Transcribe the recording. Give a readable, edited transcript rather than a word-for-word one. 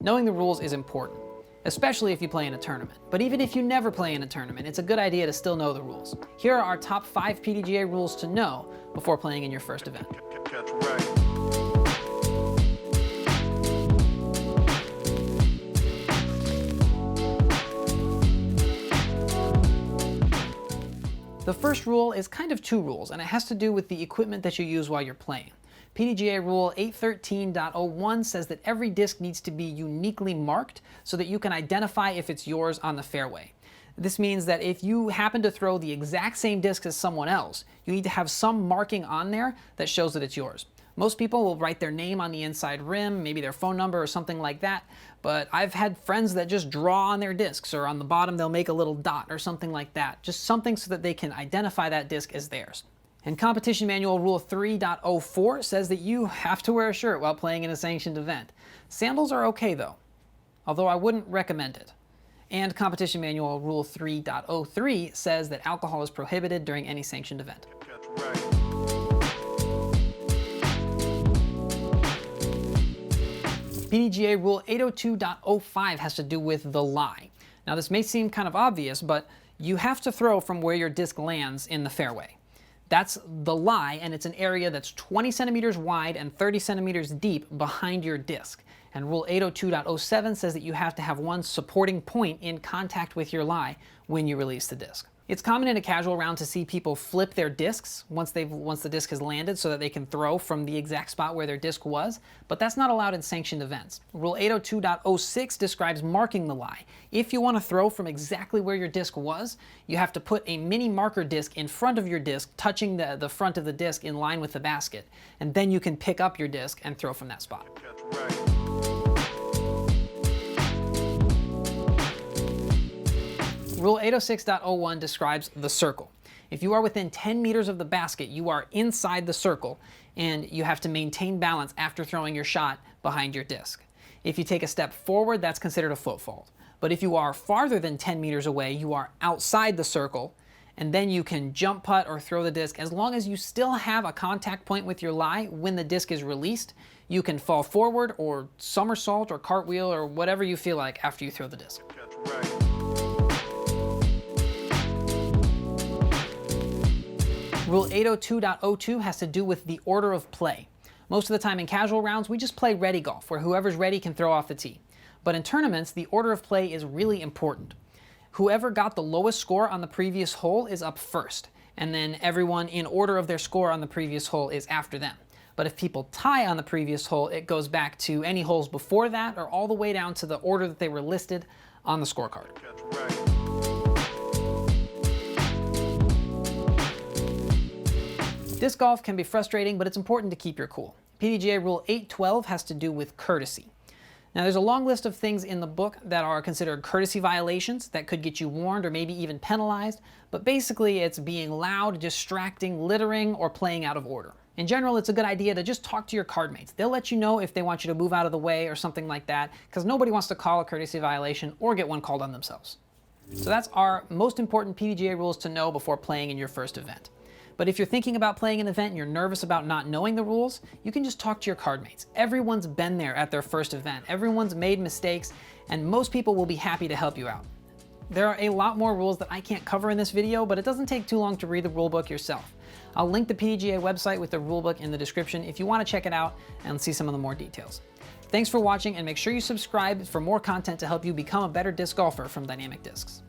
Knowing the rules is important, especially if you play in a tournament. But even if you never play in a tournament, it's a good idea to still know the rules. Here are our top 5 PDGA rules to know before playing in your first event. The first rule is kind of 2 rules, and it has to do with the equipment that you use while you're playing. PDGA Rule 813.01 says that every disc needs to be uniquely marked so that you can identify if it's yours on the fairway. This means that if you happen to throw the exact same disc as someone else, you need to have some marking on there that shows that it's yours. Most people will write their name on the inside rim, maybe their phone number or something like that, but I've had friends that just draw on their discs, or on the bottom they'll make a little dot or something like that. Just something so that they can identify that disc as theirs. And Competition Manual Rule 3.04 says that you have to wear a shirt while playing in a sanctioned event. Sandals are okay though, although I wouldn't recommend it. And Competition Manual Rule 3.03 says that alcohol is prohibited during any sanctioned event. PDGA Rule 802.05 has to do with the lie. Now this may seem kind of obvious, but you have to throw from where your disc lands in the fairway. That's the lie, and it's an area that's 20 centimeters wide and 30 centimeters deep behind your disc. And Rule 802.07 says that you have to have one supporting point in contact with your lie when you release the disc. It's common in a casual round to see people flip their discs once the disc has landed so that they can throw from the exact spot where their disc was, but that's not allowed in sanctioned events. Rule 802.06 describes marking the lie. If you want to throw from exactly where your disc was, you have to put a mini marker disc in front of your disc, touching the front of the disc in line with the basket, and then you can pick up your disc and throw from that spot. Rule 806.01 describes the circle. If you are within 10 meters of the basket, you are inside the circle, and you have to maintain balance after throwing your shot behind your disc. If you take a step forward, that's considered a foot fault. But if you are farther than 10 meters away, you are outside the circle, and then you can jump putt or throw the disc. As long as you still have a contact point with your lie when the disc is released, you can fall forward or somersault or cartwheel or whatever you feel like after you throw the disc. Rule 802.02 has to do with the order of play. Most of the time in casual rounds, we just play ready golf, where whoever's ready can throw off the tee. But in tournaments, the order of play is really important. Whoever got the lowest score on the previous hole is up first, and then everyone in order of their score on the previous hole is after them. But if people tie on the previous hole, it goes back to any holes before that, or all the way down to the order that they were listed on the scorecard. Disc golf can be frustrating, but it's important to keep your cool. PDGA Rule 812 has to do with courtesy. Now there's a long list of things in the book that are considered courtesy violations that could get you warned or maybe even penalized, but basically it's being loud, distracting, littering, or playing out of order. In general, it's a good idea to just talk to your card mates. They'll let you know if they want you to move out of the way or something like that, because nobody wants to call a courtesy violation or get one called on themselves. So that's our most important PDGA rules to know before playing in your first event. But if you're thinking about playing an event and you're nervous about not knowing the rules, you can just talk to your card mates. Everyone's been there at their first event. Everyone's made mistakes, and most people will be happy to help you out. There are a lot more rules that I can't cover in this video, but it doesn't take too long to read the rulebook yourself. I'll link the PDGA website with the rulebook in the description if you want to check it out and see some of the more details. Thanks for watching, and make sure you subscribe for more content to help you become a better disc golfer from Dynamic Discs.